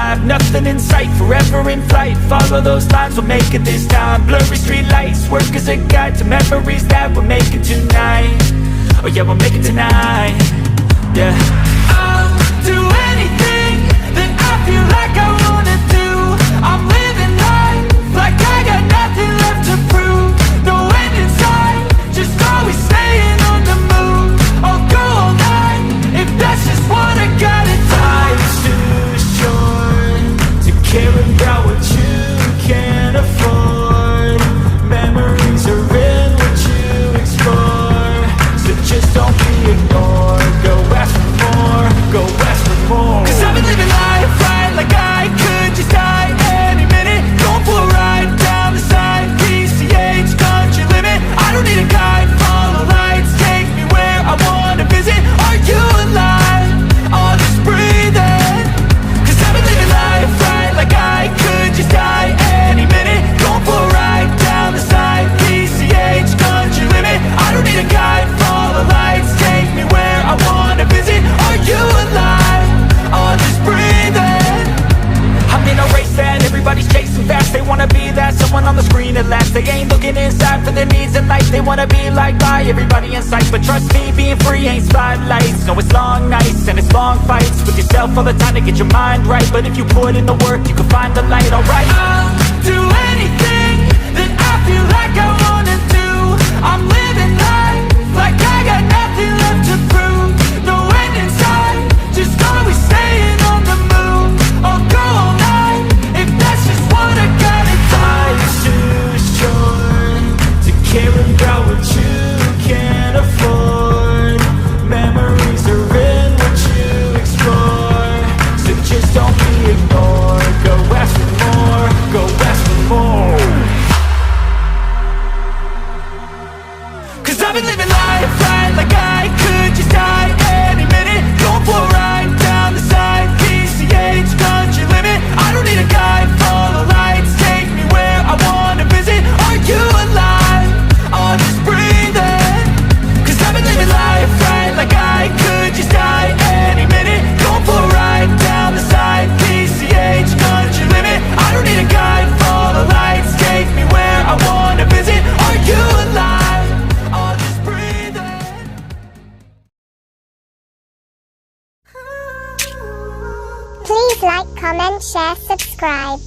alive, nothing in sight, forever in flight. Follow those lines, we'll make it this time. Blurry street lights, work as a guide to memories that we're making tonight. Oh yeah, we'll make it tonight. Yeah, I'll do anything that I feel like I wanna do. I'm living life like I got nothing left to prove. No end in sight, just always staying on the move. I'll go all night if that's just what I gotta do. Life's too short to care about what you can't afford. Memories are in what you explore, so just don't be ignored. Go ask for more, go ask for more. 'Cause I've been living life right like I could just die any minute. Going for a ride down the side, PCH, country limit. I don't need a guide, follow lights, take me where I wanna visit. Are you alive? I'll just breathe in. 'Cause I've been living life right like I could just die any minute. Going for a ride down the side, PCH, country limit. I don't need a guide, follow lights, take me where I wanna visit. Are you alive? I'll just breathe in. I'm in a race that everybody's chasing fast. They wanna be that someone on the screen at last. They ain't looking inside for their needs in life. They wanna be liked by everybody in sight. But trust me, being free ain't spotlights. No, it's long nights and it's long fights with yourself all the time to get your mind right. But if you put in the work, you can find the light, alright? I'll do anything that I feel like I wanna do. I'm living life like I got nothing left to prove. No end in sight, just always staying on the move. I'll go all night if that's just what I gotta do. Life's too short to care about what you can't afford. Memories are in what you explore, so just don't be ignored. Go ask for more, go ask for more. 'Cause I've been living life right like I could just die any minute. Going for a ride down the side, PCH, country limit. I don't need a guide, follow lights, take me where I wanna visit. Are you alive? I'll just breathe in. 'Cause I've been living life right like I could just die any minute. Going for a ride down the side, PCH, country limit. I don't need a guide, follow lights, take me where I wanna visit. Are you alive? I'll just breathe in. Please like, comment, share, subscribe.